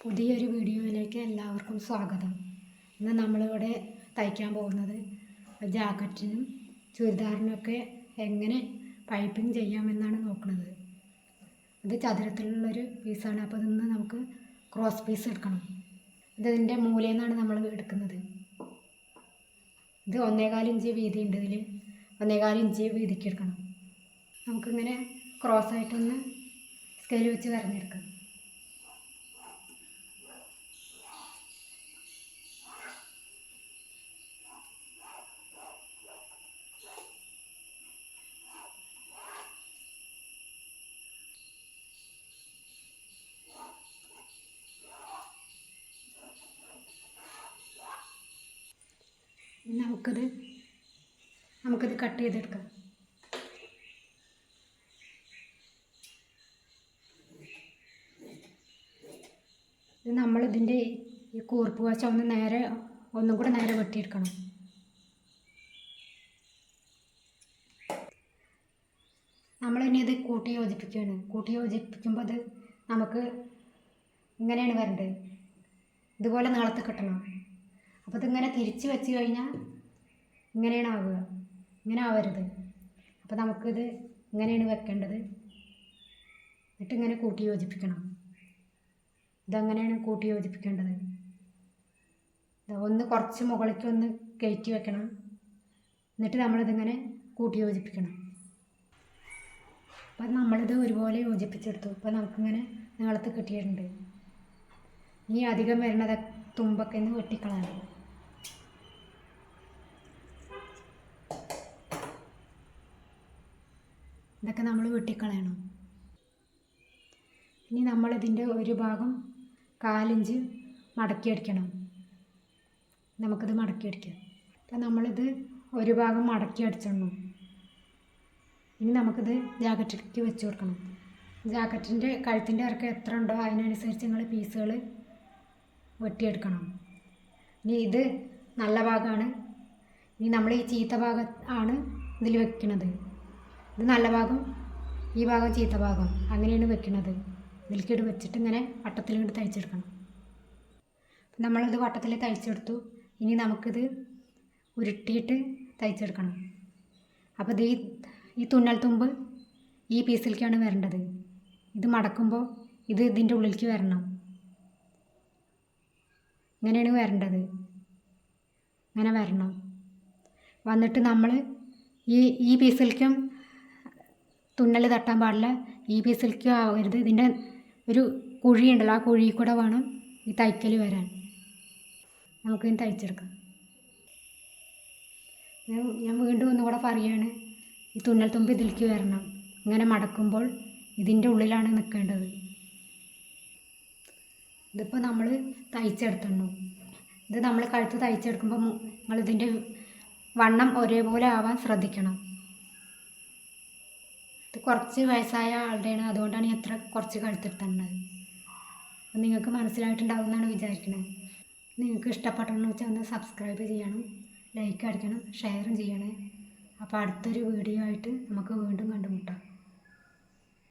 പുതിയൊരു വീഡിയോയിലേക്ക് എല്ലാവർക്കും സ്വാഗതം. ഇന്ന് നമ്മളിവിടെ തയ്ക്കാൻ പോകുന്നത് ജാക്കറ്റിനും ചുരിദാറിനൊക്കെ എങ്ങനെ പൈപ്പിംഗ് ചെയ്യാമെന്നാണ് നോക്കുന്നത്. ഇത് ചതുരത്തിലുള്ളൊരു പീസാണ്. അപ്പോൾ ഇന്ന് നമുക്ക് ക്രോസ് പീസ് എടുക്കണം. ഇതിൻ്റെ മൂലയിൽ നിന്നാണ് നമ്മൾ എടുക്കുന്നത്. ഇത് 1.25 ഇഞ്ച് വീതി ഉണ്ട്. ഇതിൽ 1.25 ഇഞ്ച് വീതിക്ക് എടുക്കണം. നമുക്കിങ്ങനെ ക്രോസായിട്ടൊന്ന് സ്കെയിൽ വെച്ച് വരഞ്ഞെടുക്കാം. നമുക്കിത് കട്ട് ചെയ്തെടുക്കാം. ഇത് നമ്മളിതിൻ്റെ ഈ കൂർപ്പ് വശം ഒന്നും കൂടെ നേരെ വെട്ടിയെടുക്കണം. നമ്മളിനി ഇത് കൂട്ടി യോജിപ്പിക്കുകയാണ്. കൂട്ടി യോജിപ്പിക്കുമ്പോൾ അത് നമുക്ക് ഇങ്ങനെയാണ് വരേണ്ടത്. ഇതുപോലെ നീളത്തിൽ കിട്ടണം. അപ്പോൾ ഇതിങ്ങനെ തിരിച്ച് വെച്ച് കഴിഞ്ഞാൽ ഇങ്ങനെയാണ് ആവുക. ഇങ്ങനെ ആവരുത്. അപ്പോൾ നമുക്കിത് ഇങ്ങനെയാണ് വെക്കേണ്ടത്. എന്നിട്ട് ഇങ്ങനെ കൂട്ടി യോജിപ്പിക്കണം. ഇതങ്ങനെയാണ് കൂട്ടി യോജിപ്പിക്കേണ്ടത്. ഒന്ന് കുറച്ച് മുകളിലേക്ക് ഒന്ന് കയറ്റി വെക്കണം. എന്നിട്ട് നമ്മളിതിങ്ങനെ കൂട്ടി യോജിപ്പിക്കണം. അപ്പം നമ്മളിത് ഒരുപോലെ യോജിപ്പിച്ചെടുത്തു. അപ്പോൾ നമുക്കിങ്ങനെ നീളത്തിൽ കിട്ടിയിട്ടുണ്ട്. ഇനി അധികം വരുന്നത് തുമ്പൊക്കെ ഒന്ന് വെട്ടിക്കളയണം. ഇതൊക്കെ നമ്മൾ വെട്ടിക്കളയണം. ഇനി നമ്മളിതിൻ്റെ ഒരു ഭാഗം 1/4 ഇഞ്ച് മടക്കിയടിക്കണം. നമുക്കിത് മടക്കിയടിക്കാം. അപ്പം നമ്മളിത് ഒരു ഭാഗം മടക്കി അടിച്ചിടണം. ഇനി നമുക്കിത് ജാക്കറ്റിലേക്ക് വെച്ച് കൊടുക്കണം. ജാക്കറ്റിൻ്റെ കഴുത്തിൻ്റെ ഇറക്കം എത്ര ഉണ്ടോ അതിനനുസരിച്ച് നിങ്ങൾ പീസുകൾ വെട്ടിയെടുക്കണം. ഇനി ഇത് നല്ല ഭാഗമാണ്. ഇനി നമ്മൾ ഈ ചീത്ത ഭാഗം ആണ് ഇതിൽ വെക്കുന്നത്. ഇത് നല്ല ഭാഗം, ഈ ഭാഗം ചീത്ത ഭാഗം, അങ്ങനെയാണ് വെക്കുന്നത്. ഇതിലേക്കിട്ട് വെച്ചിട്ട് ഇങ്ങനെ വട്ടത്തിലിട്ട് തയ്ച്ചെടുക്കണം. നമ്മളിത് വട്ടത്തിൽ തയ്ച്ചെടുത്തു. ഇനി നമുക്കിത് ഉരുട്ടിയിട്ട് തയ്ച്ചെടുക്കണം. അപ്പോൾ ഈ തുന്നൽ തുമ്പ് ഈ പീസിലേക്കാണ് വരേണ്ടത്. ഇത് മടക്കുമ്പോൾ ഇത് ഇതിൻ്റെ ഉള്ളിലേക്ക് വരണം. ഇങ്ങനെയാണ് വരേണ്ടത്. ഇങ്ങനെ വരണം. വന്നിട്ട് നമ്മൾ ഈ പീസിലേക്കും തുന്നൽ തട്ടാൻ പാടില്ല. ഈ പീസിലേക്കും ആവരുത്. ഇതിൻ്റെ ഒരു കുഴിയുണ്ടല്ലോ, ആ കുഴിയിൽ കൂടെ വേണം ഈ തയ്ക്കൽ വരാൻ. നമുക്കിനി തയ്ച്ചെടുക്കാം. ഞാൻ വീണ്ടും ഒന്നുകൂടെ പറയുകയാണ്. ഈ തുന്നൽ തുമ്പ് ഇതിലേക്ക് വരണം. ഇങ്ങനെ മടക്കുമ്പോൾ ഇതിൻ്റെ ഉള്ളിലാണ് നിൽക്കേണ്ടത്. ഇതിപ്പോൾ നമ്മൾ തയ്ച്ചെടുത്തണം. ഇത് നമ്മൾ കഴുത്ത് തയ്ച്ചെടുക്കുമ്പോൾ നിങ്ങളിതിൻ്റെ വണ്ണം ഒരേപോലെ ആവാൻ ശ്രദ്ധിക്കണം. ഇത് കുറച്ച് വയസ്സായ ആളുടെയാണ്, അതുകൊണ്ടാണ് ഞാൻ കുറച്ച് കഴുത്തെടുത്തത്. അപ്പം നിങ്ങൾക്ക് മനസ്സിലായിട്ടുണ്ടാവുമെന്നാണ് വിചാരിക്കുന്നത്. നിങ്ങൾക്ക് ഇഷ്ടപ്പെട്ടെന്ന് വെച്ചാൽ ഒന്ന് സബ്സ്ക്രൈബ് ചെയ്യണം, ലൈക്ക് അടിക്കണം, ഷെയറും ചെയ്യണേ. അപ്പോൾ അടുത്തൊരു വീഡിയോ ആയിട്ട് നമുക്ക് വീണ്ടും കണ്ടുമുട്ടാം.